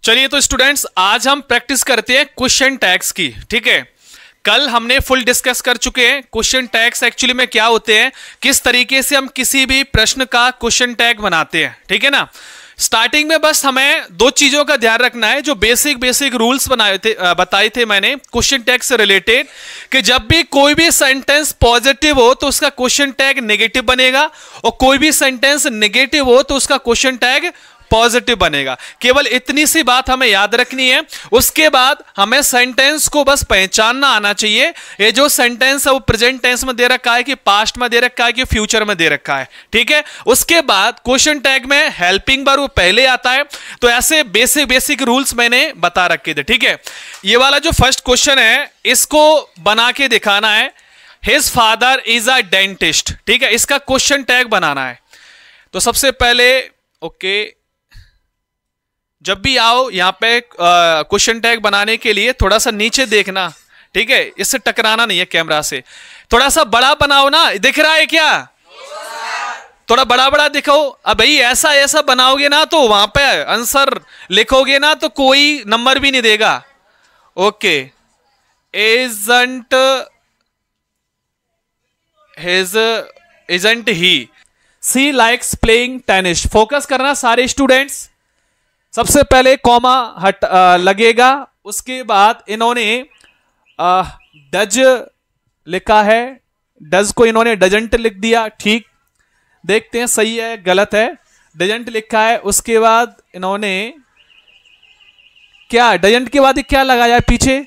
चलिए तो स्टूडेंट्स, आज हम प्रैक्टिस करते हैं क्वेश्चन टैग्स की। ठीक है, कल हमने फुल डिस्कस कर चुके हैं क्वेश्चन टैग्स एक्चुअली में क्या होते हैं, किस तरीके से हम किसी भी प्रश्न का क्वेश्चन टैग बनाते हैं। ठीक है ना। स्टार्टिंग में बस हमें दो चीजों का ध्यान रखना है, जो बेसिक रूल्स बताए थे मैंने क्वेश्चन टैग से रिलेटेड, कि जब भी कोई भी सेंटेंस पॉजिटिव हो तो उसका क्वेश्चन टैग नेगेटिव बनेगा, और कोई भी सेंटेंस नेगेटिव हो तो उसका क्वेश्चन टैग पॉजिटिव बनेगा। केवल इतनी सी बात हमें याद रखनी है। उसके बाद हमें सेंटेंस को बस पहचानना आना चाहिए। ये जो सेंटेंस है वो प्रेजेंट टेंस में दे रखा है कि पास्ट में दे रखा है कि फ्यूचर में दे रखा है। ठीक है। उसके बाद क्वेश्चन टैग में हेल्पिंग वर्ब पहले आता है। तो ऐसे बेसिक रूल्स मैंने बता रखे थे। ठीक है। ये वाला जो फर्स्ट क्वेश्चन है इसको बना के दिखाना है। His father is a dentist. ठीक है, इसका क्वेश्चन टैग बनाना है। तो सबसे पहले ओके, जब भी आओ यहां पे क्वेश्चन टैग बनाने के लिए थोड़ा सा नीचे देखना। ठीक है, इससे टकराना नहीं है कैमरा से। थोड़ा सा बड़ा बनाओ ना, दिख रहा है क्या? थोड़ा बड़ा बड़ा दिखाओ। अब भाई ऐसा बनाओगे ना तो वहां पे आंसर लिखोगे ना तो कोई नंबर भी नहीं देगा। Okay, isn't he she likes playing tennis। Focus करना सारे स्टूडेंट्स। सबसे पहले कॉमा लगेगा, उसके बाद इन्होंने डज लिखा है, डज को इन्होंने डजंट लिख दिया। ठीक, देखते हैं सही है गलत है। डजंट लिखा है, उसके बाद इन्होंने क्या डजंट के बाद क्या लगाया पीछे,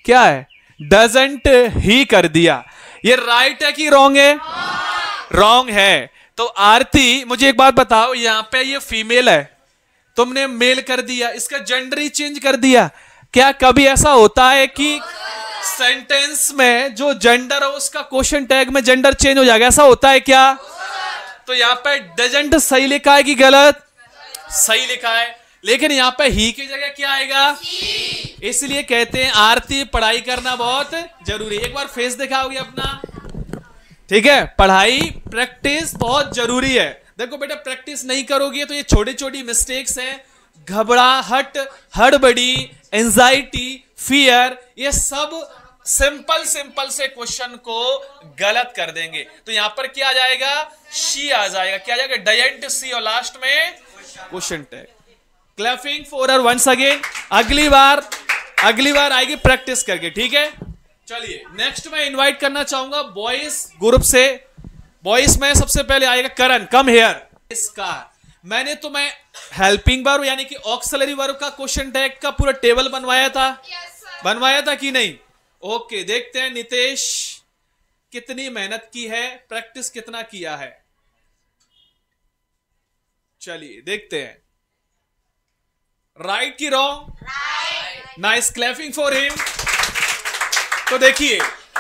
क्या है? डजंट ही कर दिया। ये राइट है कि रॉन्ग है? रॉन्ग है। तो आरती मुझे एक बात बताओ, यहां पे ये फीमेल है, तुमने मेल कर दिया, इसका जेंडर ही चेंज कर दिया। क्या कभी ऐसा होता है कि सेंटेंस में जो जेंडर है उसका क्वेश्चन टैग में जेंडर चेंज हो जाएगा? ऐसा होता है क्या? तो यहां पे डजंट सही लिखा है कि गलत? सही लिखा है, लेकिन यहां पे ही की जगह क्या आएगा? इसलिए कहते हैं आरती पढ़ाई करना बहुत जरूरी। एक बार फेस दिखाओगे अपना? ठीक है, पढ़ाई प्रैक्टिस बहुत जरूरी है। देखो बेटा, प्रैक्टिस नहीं करोगे तो ये छोटी छोटी मिस्टेक्स हैं, घबराहट, हड़बड़ी, एंजाइटी, फियर, ये सब सिंपल से क्वेश्चन को गलत कर देंगे। तो यहां पर क्या आ जाएगा? शी आ जाएगा। क्या आ जाएगा? डजंट सी, और लास्ट में question tag. Clapping for her once again. अगली बार आएगी प्रैक्टिस करके। ठीक है, चलिए नेक्स्ट मैं इनवाइट करना चाहूंगा बॉयज ग्रुप से। बॉयज में सबसे पहले आएगा करण, कम हेयर। इसका मैंने तुम्हें हेल्पिंग वर्ब यानी कि ऑक्सिलरी वर्ब का क्वेश्चन टैग का पूरा टेबल बनवाया था। बनवाया था कि नहीं? ओके, देखते हैं नितेश कितनी मेहनत की है, प्रैक्टिस कितना किया है। चलिए देखते हैं, राइट की wrong? Nice, clapping for him. तो देखिए,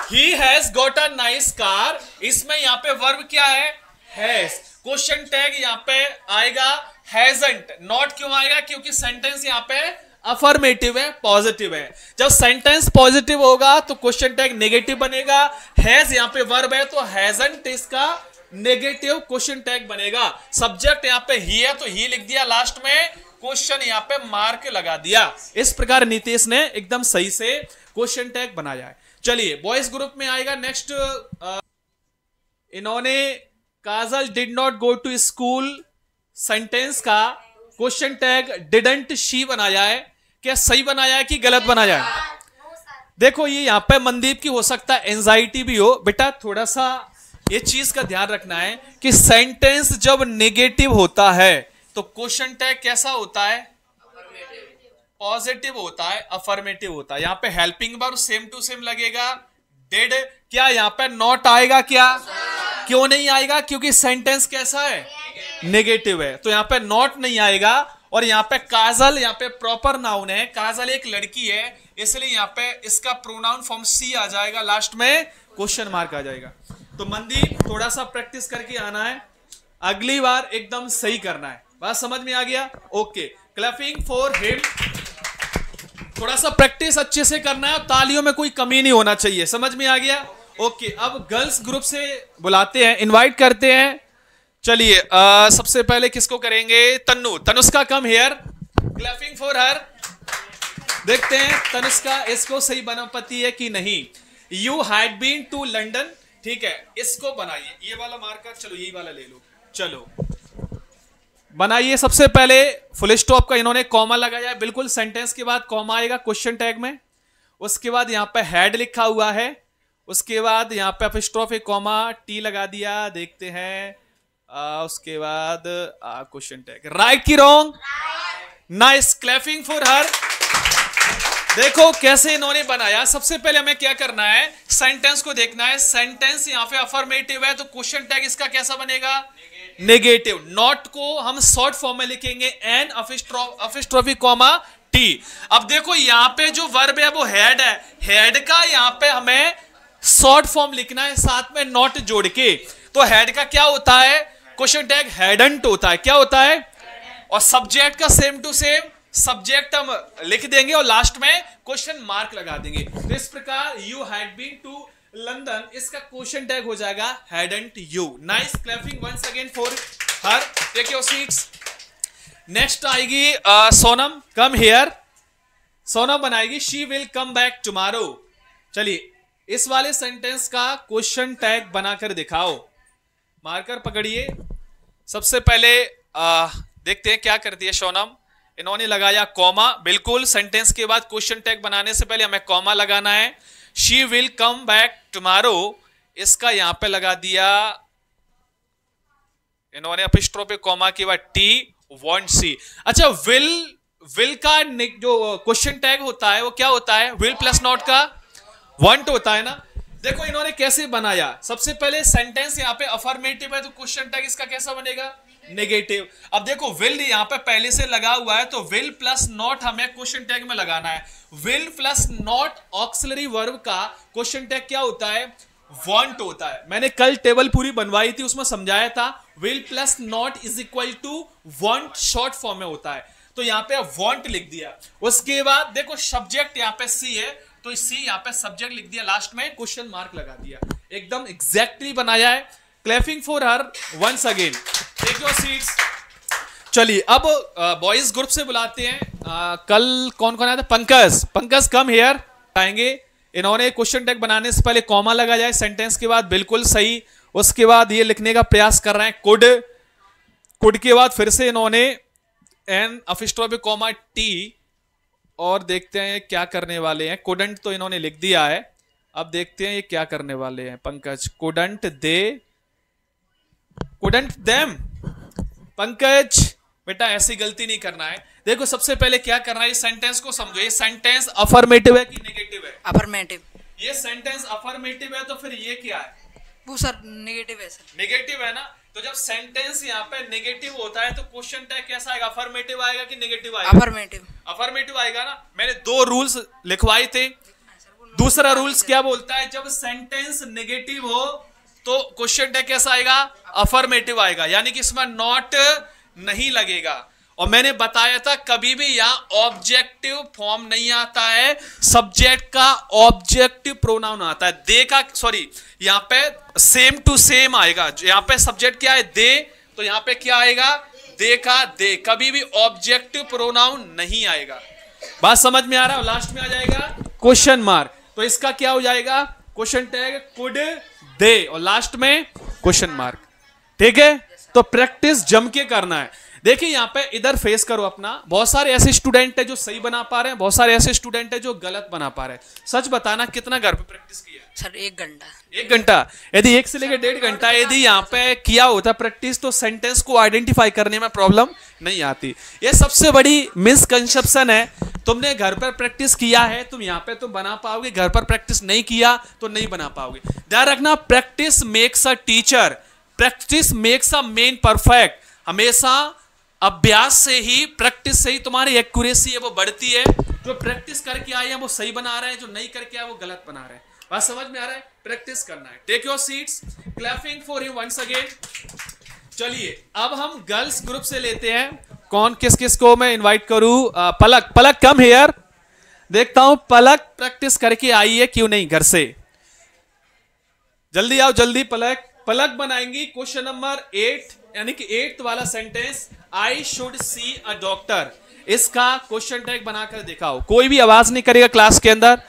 he has got a nice car, इसमें यहां पे वर्ब क्या है? has। क्वेश्चन टैग यहां पे आएगा hasn't। नॉट क्यों आएगा? क्योंकि सेंटेंस यहां पे अफर्मेटिव है, पॉजिटिव है। जब सेंटेंस पॉजिटिव होगा तो क्वेश्चन टैग नेगेटिव बनेगा। has यहां पे वर्ब है तो hasn't इसका नेगेटिव क्वेश्चन टैग बनेगा। सब्जेक्ट यहां पे ही है तो ही लिख दिया, लास्ट में क्वेश्चन यहां पे मार्क लगा दिया। इस प्रकार नीतीश ने एकदम सही से क्वेश्चन टैग बनाया है। चलिए बॉयज ग्रुप में आएगा नेक्स्ट। इन्होंने Kajal did not go to school sentence का क्वेश्चन टैग डिडंट शी बनाया है। क्या सही बनाया है कि गलत बनाया है? देखो, ये यहां पे मनदीप की हो सकता है एंजाइटी भी हो। बेटा थोड़ा सा ये चीज का ध्यान रखना है कि सेंटेंस जब नेगेटिव होता है तो क्वेश्चन टैग कैसा होता है? पॉजिटिव होता है, अफर्मेटिव होता है। यहां पे helping verb same to same लगेगा। डिड क्या यहां पे नॉट आएगा? क्या क्यों नहीं आएगा? क्योंकि सेंटेंस कैसा है? नेगेटिव है, तो यहां पे नॉट नहीं आएगा। और यहां पे काजल, यहां पे प्रॉपर नाउन है, काजल एक लड़की है, इसलिए यहां पे इसका प्रोनाउन फॉर्म सी आ जाएगा, लास्ट में क्वेश्चन मार्क आ जाएगा। तो मनदीप थोड़ा सा प्रैक्टिस करके आना है, अगली बार एकदम सही करना है। बात समझ में आ गया? Okay, clapping for him. थोड़ा सा प्रैक्टिस अच्छे से करना है, तालियों में कोई कमी नहीं होना चाहिए। समझ में आ गया? ओके, अब गर्ल्स ग्रुप से बुलाते हैं, इनवाइट करते हैं। चलिए सबसे पहले किसको करेंगे? Tannu. Tanushka come here, clapping for her. देखते हैं तनुष्का इसको सही बना पाती है कि नहीं। You had been to London, ठीक है, इसको बनाइए, ये वाला मार्कर, चलो यही वाला ले लो, चलो बनाइए। सबसे पहले फुल स्टॉप का इन्होंने कॉमा लगाया है, बिल्कुल सेंटेंस के बाद कॉमा आएगा क्वेश्चन टैग में। उसके बाद यहां पे हैड लिखा हुआ है, उसके बाद यहां पे अपस्ट्रोफ कॉमा टी लगा दिया। देखते हैं उसके बाद क्वेश्चन टैग। राइट की रॉन्ग? नाइस, क्लैपिंग फॉर हर। देखो कैसे इन्होंने बनाया। सबसे पहले हमें क्या करना है, सेंटेंस को देखना है। सेंटेंस यहां पे अफर्मेटिव है तो क्वेश्चन टैग इसका कैसा बनेगा? नेगेटिव। नॉट को हम शॉर्ट फॉर्म में लिखेंगे एन अपस्ट्रोफी कॉमा टी। अब देखो यहां पे जो वर्ब है वो हेड है, हेड का यहां पे हमें शॉर्ट फॉर्म लिखना है साथ में नॉट जोड़ के। तो हेड का क्या होता है? क्वेश्चन टैग हेडंट होता है। क्या होता है? और सब्जेक्ट का सेम टू सेम सब्जेक्ट हम लिख देंगे और लास्ट में क्वेश्चन मार्क लगा देंगे। तो इस प्रकार you had been to London, इसका क्वेश्चन टैग हो जाएगा hadn't you. Nice, clapping once again for her. Take your seats. Next आएगी सोनम, कम हियर। सोनम बनाएगी she will come back tomorrow. चलिए इस वाले सेंटेंस का क्वेश्चन टैग बनाकर दिखाओ। मार्कर पकड़िए। सबसे पहले देखते हैं क्या करती है सोनम। इन्होंने लगाया कॉमा, बिल्कुल सेंटेंस के बाद क्वेश्चन टैग बनाने से पहले हमें कॉमा लगाना है। She will come back tomorrow, इसका यहां पे लगा दिया इन्होंने अपस्ट्रोफ कॉमा के बाद टी वांट सी। अच्छा, विल का जो क्वेश्चन टैग होता है वो क्या होता है? विल प्लस नॉट का वांट होता है ना। देखो इन्होंने कैसे बनाया। सबसे पहले सेंटेंस यहां पे अफर्मेटिव है तो क्वेश्चन टैग इसका कैसा बनेगा? नेगेटिव। अब देखो विल यहां पे पहले से लगा हुआ है तो विल प्लस नॉट हमें क्वेश्चन टैग में लगाना है। Will plus not auxiliary verb का क्वेश्चन टैग क्या होता है? वांट होता है। मैंने कल टेबल पूरी बनवाई थी, उसमें समझाया था will plus not is equal to won't short form में होता है। तो यहां पे वांट लिख दिया। उसके बाद देखो सब्जेक्ट यहां पे सी है तो सी यहां पे सब्जेक्ट लिख दिया, लास्ट में क्वेश्चन मार्क लगा दिया। एकदम एग्जैक्टली बनाया है। Clapping for her once again. Take your seats. चलिए अब बॉयज ग्रुप से बुलाते हैं। कल कौन कौन आया था? पंकज, पंकज कम हियर आएंगे। इन्होंने क्वेश्चन टैग बनाने से पहले कॉमा लगा जाए सेंटेंस के बाद, बिल्कुल सही। उसके बाद ये लिखने का प्रयास कर रहे हैं कुड। कुड के बाद फिर से इन्होंने एन अपस्ट्रोफ कॉमा टी, और देखते हैं क्या करने वाले हैं। कुडंट तो इन्होंने लिख दिया है, अब देखते हैं ये क्या करने वाले हैं। Pankaj, couldn't they, couldn't them. Pankaj बेटा ऐसी गलती नहीं करना है। देखो सबसे पहले क्या करना है, इस सेंटेंस को समझो। ये सेंटेंस अफर्मेटिव है कि नेगेटिव है? अफर्मेटिव। ये सेंटेंस अफर्मेटिव है तो फिर ये क्या है? वो सर नेगेटिव है सर। नेगेटिव है ना। तो जब सेंटेंस यहाँ पे नेगेटिव होता है तो क्वेश्चन टैग कैसा आएगा? अफर्मेटिव आएगा कि नेगेटिव आएगा? अफर्मेटिव। अफर्मेटिव आएगा ना। मैंने 2 रूल्स लिखवाए थे। दूसरा रूल्स क्या बोलता है? जब सेंटेंस नेगेटिव हो तो क्वेश्चन टैग कैसा आएगा? अफर्मेटिव आएगा, यानी कि इसमें नॉट नहीं लगेगा। और मैंने बताया था कभी भी यहां ऑब्जेक्टिव फॉर्म नहीं आता है, सब्जेक्ट का ऑब्जेक्टिव प्रोनाउन आता है। दे का, सॉरी, यहां पे सेम टू सेम आएगा। यहां पे सब्जेक्ट क्या है? दे, तो यहां पे क्या आएगा? दे का दे। कभी भी ऑब्जेक्टिव प्रोनाउन नहीं आएगा। बात समझ में आ रहा है? लास्ट में आ जाएगा क्वेश्चन मार्क। तो इसका क्या हो जाएगा? क्वेश्चन टैग कुड दे और लास्ट में क्वेश्चन मार्क। ठीक है, तो प्रैक्टिस जम के करना है। देखिए यहां पे इधर फेस करो अपना। बहुत सारे ऐसे स्टूडेंट है जो सही बना पा रहे हैं, बहुत सारे ऐसे स्टूडेंट है जो गलत बना पा रहे हैं। सच बताना कितना घर पे प्रैक्टिस किया? सर 1 घंटा। 1 घंटा? यदि 1 से लेकर 1.5 घंटा यदि यहाँ पे किया होता प्रैक्टिस तो सेंटेंस को आइडेंटिफाई करने में प्रॉब्लम नहीं आती। ये सबसे बड़ी मिसकंसेप्शन है। तुमने घर पर प्रैक्टिस किया है, तुम यहाँ पे तुम बना पाओगे। घर पर प्रैक्टिस नहीं किया तो नहीं बना पाओगे। ध्यान रखना, practice makes a teacher, practice makes a main perfect. हमेशा अभ्यास से ही, प्रैक्टिस से ही तुम्हारी एक्यूरेसी है वो बढ़ती है। जो प्रैक्टिस करके आए हैं वो सही बना रहे हैं, जो नहीं करके आए वो गलत बना रहे हैं। बात समझ में आ रहा है? प्रैक्टिस करना है। Take your seats. Clapping for him once again. चलिए अब हम गर्ल्स ग्रुप से लेते हैं। कौन किस किस को मैं इनवाइट करूं? पलक, पलक कम हियर। देखता हूं पलक प्रैक्टिस करके आई है क्यों नहीं घर से। जल्दी आओ, जल्दी। पलक, पलक बनाएंगी क्वेश्चन नंबर 8, यानी कि 8th वाला sentence, I should see a doctor. इसका क्वेश्चन टैग बनाकर दिखाओ। कोई भी आवाज नहीं करेगा क्लास के अंदर।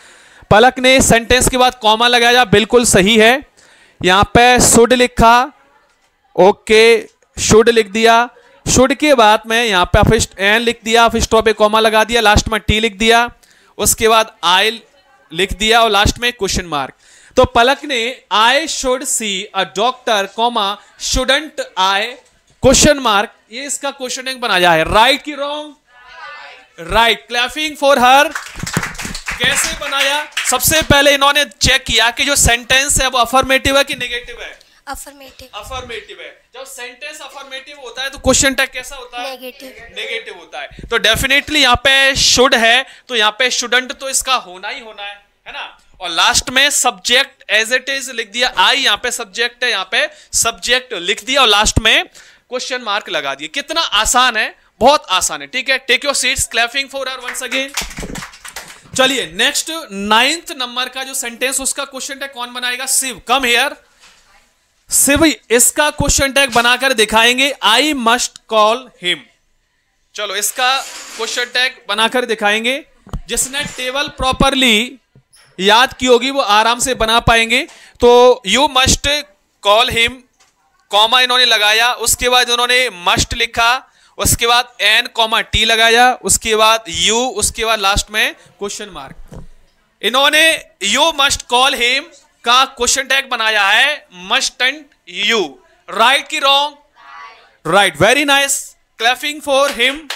पलक ने सेंटेंस के बाद कॉमा लगाया, बिल्कुल सही है। यहां पे शुड लिखा, ओके, शुड लिख दिया। शुड के बाद में यहां पे एन लिख दिया, फिर स्टॉप पे कॉमा लगा दिया, लास्ट में टी लिख दिया, उसके बाद आई लिख दिया और लास्ट में क्वेश्चन मार्क। तो पलक ने I should see a doctor comma shouldn't I question mark, ये इसका क्वेश्चन टैग बनाया है। राइट की रॉन्ग? राइट। क्लैपिंग फॉर हर। कैसे बनाया? सबसे पहले इन्होंने चेक किया कि जो सेंटेंस है वो अफर्मेटिव है कि नेगेटिव है। अफर्मेटिव। अफर्मेटिव है। जब सेंटेंस अफर्मेटिव होता है तो क्वेश्चन टैग कैसा होता है? नेगेटिव। नेगेटिव होता है। तो डेफिनेटली यहाँ पे शुड है तो यहाँ पे शुडंट तो इसका होना ही होना है ना। और लास्ट में सब्जेक्ट एज इट इज लिख दिया। आई यहाँ पे सब्जेक्ट है, यहाँ पे सब्जेक्ट लिख दिया और लास्ट में क्वेश्चन मार्क लगा दिया। कितना आसान है, बहुत आसान है। ठीक है, take your seats. Clapping for her once again. चलिए नेक्स्ट 9th नंबर का जो सेंटेंस उसका क्वेश्चन टैग कौन बनाएगा? Shiv, come here. शिव इसका क्वेश्चन टैग बनाकर दिखाएंगे। I must call him. चलो इसका क्वेश्चन टैग बनाकर दिखाएंगे। जिसने टेबल प्रॉपरली याद की होगी वो आराम से बना पाएंगे। तो you must call him, comma इन्होंने लगाया, उसके बाद उन्होंने मस्ट लिखा, उसके बाद एन कॉमा टी लगाया, उसके बाद यू, उसके बाद लास्ट में क्वेश्चन मार्क। इन्होंने यू मस्ट कॉल हिम का क्वेश्चन टैग बनाया है मस्टंट यू। राइट की wrong? Right, very nice. Clapping for him.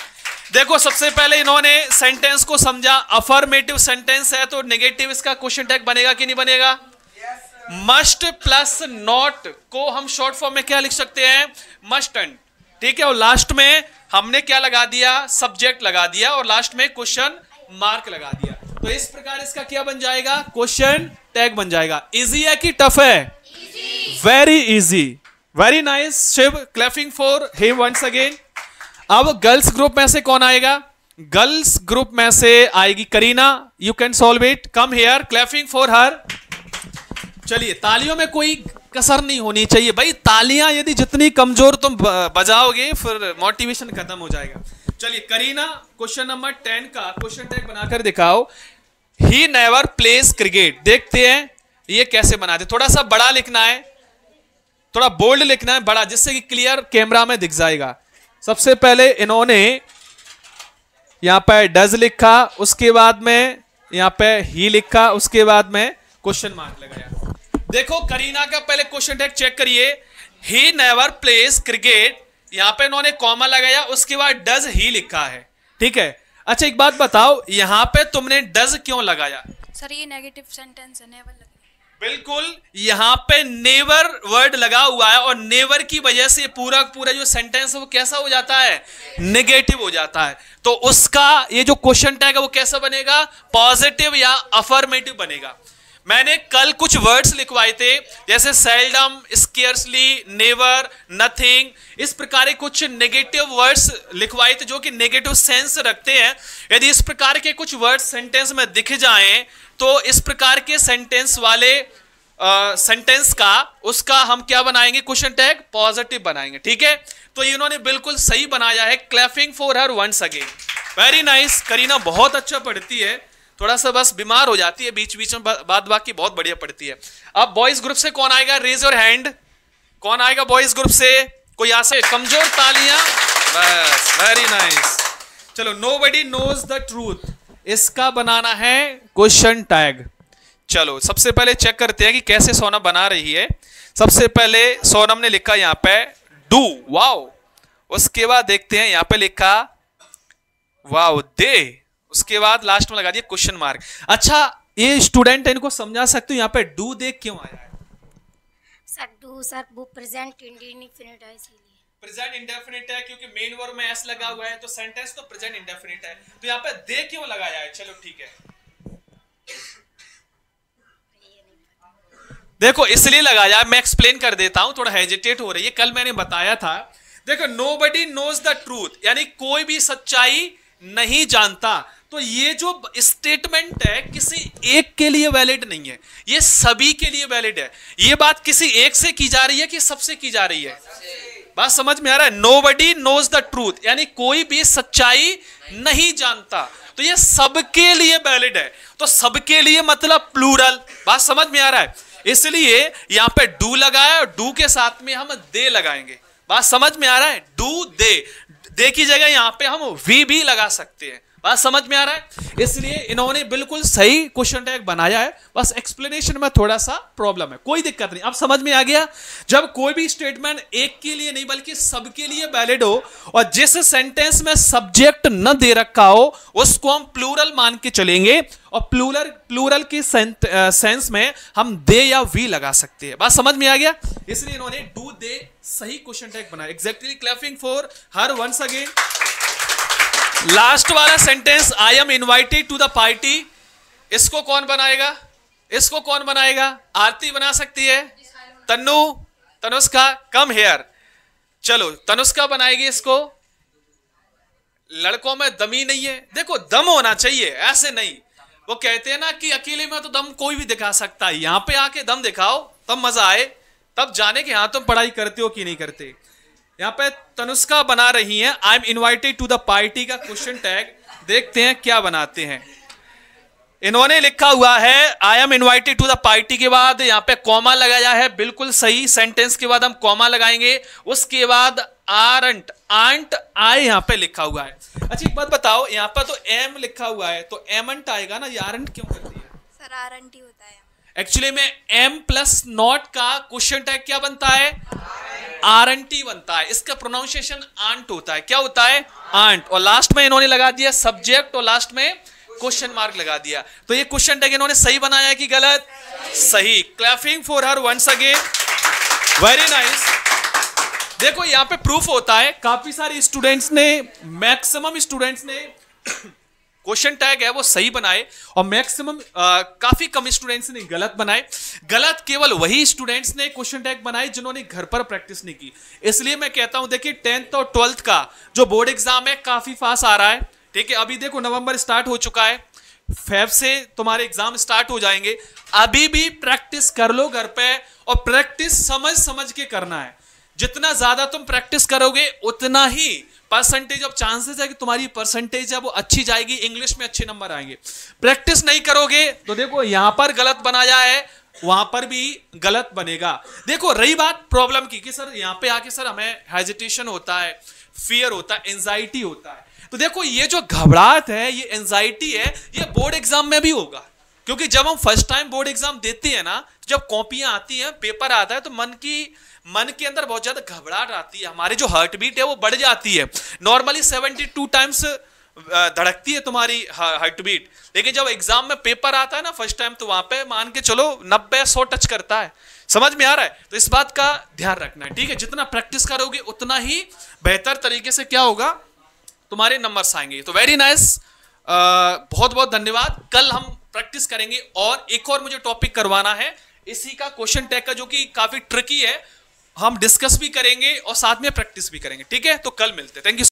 देखो सबसे पहले इन्होंने सेंटेंस को समझा। अफर्मेटिव सेंटेंस है तो नेगेटिव इसका क्वेश्चन टैग बनेगा कि नहीं बनेगा? मस्ट प्लस नॉट को हम शॉर्ट फॉर्म में क्या लिख सकते हैं? मस्टंट। ठीक है, और लास्ट में हमने क्या लगा दिया? सब्जेक्ट लगा दिया और लास्ट में क्वेश्चन मार्क लगा दिया। तो इस प्रकार इसका क्या बन जाएगा? क्वेश्चन टैग बन जाएगा। इजी है कि टफ है? Very easy, very nice Shiv. Clapping for him once again. अब गर्ल्स ग्रुप में से कौन आएगा? गर्ल्स ग्रुप में से आएगी Kareena. You can solve it, come here. Clapping for her. चलिए तालियों में कोई कसर नहीं होनी चाहिए भाई। तालियां यदि जितनी कमजोर तुम बजाओगे फिर मोटिवेशन खत्म हो जाएगा। चलिए करीना, क्वेश्चन नंबर 10 का क्वेश्चन टैग बनाकर दिखाओ। He never pledge cricket. देखते हैं ये कैसे बनाते। थोड़ा सा बड़ा लिखना है, थोड़ा बोल्ड लिखना है, बड़ा, जिससे कि क्लियर कैमरा में दिख जाएगा। सबसे पहले इन्होंने यहां पे डज लिखा, उसके बाद में यहां पे ही लिखा, उसके बाद में क्वेश्चन मार्क लगाया। देखो करीना का पहले क्वेश्चन टैग चेक करिए। ही नेवर प्लेज क्रिकेट, यहां पे इन्होंने कॉमा लगाया, उसके बाद डज ही लिखा है। ठीक है, अच्छा एक बात बताओ, यहां पे तुमने डज क्यों लगाया? सर ये नेगेटिव सेंटेंस है, नेवर लगा। बिल्कुल, यहां पे नेवर वर्ड लगा हुआ है और नेवर की वजह से पूरा जो सेंटेंस है वो कैसा हो जाता है? नेगेटिव हो जाता है। तो उसका ये जो क्वेश्चन टैग है वो कैसा बनेगा? पॉजिटिव या अफर्मेटिव बनेगा। मैंने कल कुछ वर्ड्स लिखवाए थे, जैसे सेल्डम, स्केर्सली, नेवर, नथिंग, इस प्रकार के कुछ नेगेटिव वर्ड्स लिखवाए थे जो कि नेगेटिव सेंस रखते हैं। यदि इस प्रकार के कुछ वर्ड्स सेंटेंस में दिख जाएं तो इस प्रकार के सेंटेंस वाले सेंटेंस का उसका हम क्या बनाएंगे? क्वेश्चन टैग पॉजिटिव बनाएंगे। ठीक है, तो इन्होंने बिल्कुल सही बनाया है। Clapping for her once again. Very nice. Kareena बहुत अच्छा पढ़ती है, थोड़ा सा बस बीमार हो जाती है बीच बीच में, बाद बाकी बहुत बढ़िया पढ़ती है। अब बॉयज ग्रुप से कौन आएगा? Raise your hand. कौन आएगा बॉयज ग्रुप से? कोई यहाँ से कमजोर तालियां? बस, वेरी नाइस। चलो, नोबडी नोज द ट्रूथ, इसका बनाना है क्वेश्चन टैग। चलो सबसे पहले चेक करते हैं कि कैसे सोनम बना रही है। सबसे पहले सोनम ने लिखा यहाँ पे डू, वाओ। उसके बाद देखते हैं यहाँ पे लिखा वाओ दे, उसके बाद लास्ट में लगा दिया क्वेश्चन मार्क। अच्छा ये स्टूडेंट है, इनको समझा सकते हो यहाँ पे डू दे क्यों आया है? सर डू सर वो प्रेजेंट इंडेफिनिट है, इसीलिए प्रेजेंट इंडेफिनिट है क्योंकि मेन वर्ब में एस लगा हुआ है, तो सेंटेंस तो प्रेजेंट इंडेफिनिट है। तो यहाँ पे दे क्यों लगाया है? चलो ठीक है, देखो इसलिए लगाया, मैं एक्सप्लेन कर देता हूं, थोड़ा हेजिटेट हो रही है। कल मैंने बताया था, देखो नोबडी नोज द ट्रूथ, यानी कोई भी सच्चाई नहीं जानता। तो ये जो स्टेटमेंट है किसी एक के लिए वैलिड नहीं है, ये सभी के लिए वैलिड है। ये बात किसी एक से की जा रही है कि सबसे की जा रही है? बात समझ में आ रहा है? नोबडी नोज द ट्रूथ, यानी कोई भी सच्चाई नहीं जानता। तो ये सबके लिए वैलिड है। तो सबके लिए मतलब प्लूरल। बात समझ में आ रहा है? इसलिए यहां पे डू लगाया और डू के साथ में हम दे लगाएंगे। बात समझ में आ रहा है? डू दे की जगह यहां पे हम वी भी लगा सकते हैं। बात समझ में आ रहा है? इसलिए इन्होंने बिल्कुल सही क्वेश्चन टैग बनाया है, बस एक्सप्लेनेशन में थोड़ा सा प्रॉब्लम है, कोई दिक्कत नहीं। अब समझ में आ गया? जब कोई भी स्टेटमेंट एक के लिए नहीं बल्कि सबके लिए वैलिड हो और जिस सेंटेंस में सब्जेक्ट न दे रखा हो उसको हम प्लूरल मान के चलेंगे और प्लूरल के सेंस में हम दे या वी लगा सकते हैं। बात समझ में आ गया? इसलिए इन्होंने डू दे सही क्वेश्चन टैग बनाया। Exactly, clapping for her once again. Last वाला sentence, I am invited to the party, इसको कौन बनाएगा? इसको कौन बनाएगा? आरती बना सकती है, तनुष्का कम हेयर। चलो तनुष्का बनाएगी इसको। लड़कों में दम ही नहीं है। देखो दम होना चाहिए, ऐसे नहीं। वो कहते हैं ना कि अकेले में तो दम कोई भी दिखा सकता है, यहां पे आके दम दिखाओ तब मजा आए, तब जाने के हाँ तुम पढ़ाई करते हो कि नहीं करते। यहां पे तनुष्का बना रही हैं I am invited to the party का क्वेश्चन टैग। देखते हैं क्या बनाते हैं। इन्होंने लिखा हुआ है I am invited to the party के बाद यहां पे कॉमा लगाया है, बिल्कुल सही। सेंटेंस के बाद हम कॉमा लगाएंगे, उसके बाद आरंट आंट आई यहां पे लिखा हुआ है। अच्छा एक बात बताओ, यहां पर तो एम लिखा हुआ है तो एमंट आएगा ना, ये आरंट क्यों कर दिया? सर आरंट ही होता है। एक्चुअली में एम प्लस नॉट का क्वेश्चन टैग क्या बनता है? आरंटी बनता है। इसका प्रोनाउंसिएशन आंट होता है। क्या होता है? आंट। और लास्ट में इन्होंने लगा दिया सब्जेक्ट और लास्ट में क्वेश्चन मार्क लगा दिया। तो ये क्वेश्चन टैग इन्होंने सही बनाया है कि गलत? सही। Clapping for her once again, very nice. देखो यहां पे प्रूफ होता है, काफी सारे स्टूडेंट्स ने, मैक्सिमम स्टूडेंट्स ने क्वेश्चन टैग है वो सही बनाए और मैक्सिमम काफी कम स्टूडेंट्स ने गलत बनाए। गलत केवल वही स्टूडेंट्स ने क्वेश्चन टैग बनाए जिन्होंने घर पर प्रैक्टिस नहीं की। इसलिए मैं कहता हूं देखिए 10th और 12th का जो बोर्ड एग्जाम है काफी फास्ट आ रहा है, ठीक है। अभी देखो नवंबर स्टार्ट हो चुका है, फेब से तुम्हारे एग्जाम स्टार्ट हो जाएंगे। अभी भी प्रैक्टिस कर लो घर पे, और प्रैक्टिस समझ समझ के करना है। जितना ज्यादा तुम प्रैक्टिस करोगे उतना ही परसेंटेज ऑफ चांसेस है कि तुम्हारी परसेंटेज है वो अच्छी जाएगी, इंग्लिश में अच्छे नंबर आएंगे। प्रैक्टिस नहीं करोगे तो देखो यहां पर गलत बनाया है, वहां पर भी गलत बनेगा। देखो रही बात प्रॉब्लम की कि सर यहां पे आके सर हमें हेजिटेशन होता है, फियर होता है, एंजाइटी होता है। तो देखो ये जो घबराहट है, ये एंजाइटी है, ये बोर्ड एग्जाम में भी होगा। क्योंकि जब हम फर्स्ट टाइम बोर्ड एग्जाम देते हैं ना, जब कॉपियां आती हैं, पेपर आता है, तो मन के अंदर बहुत ज्यादा घबराहट आती है। हमारी जो हार्ट बीट है वो बढ़ जाती है। नॉर्मली 72 टाइम्स धड़कती है तुम्हारी हार्ट बीट, लेकिन जब एग्जाम में पेपर आता है ना फर्स्ट टाइम, तो वहां पे मान के चलो 90-100 टच करता है। समझ में आ रहा है? तो इस बात का ध्यान रखना है, ठीक है। जितना प्रैक्टिस करोगे उतना ही बेहतर तरीके से क्या होगा, तुम्हारे नंबर्स आएंगे। तो वेरी नाइस, बहुत बहुत धन्यवाद। कल हम प्रैक्टिस करेंगे और एक और मुझे टॉपिक करवाना है इसी का, क्वेश्चन टैग का, जो कि काफी ट्रिकी है। हम डिस्कस भी करेंगे और साथ में प्रैक्टिस भी करेंगे, ठीक है। तो कल मिलते हैं। Thank you.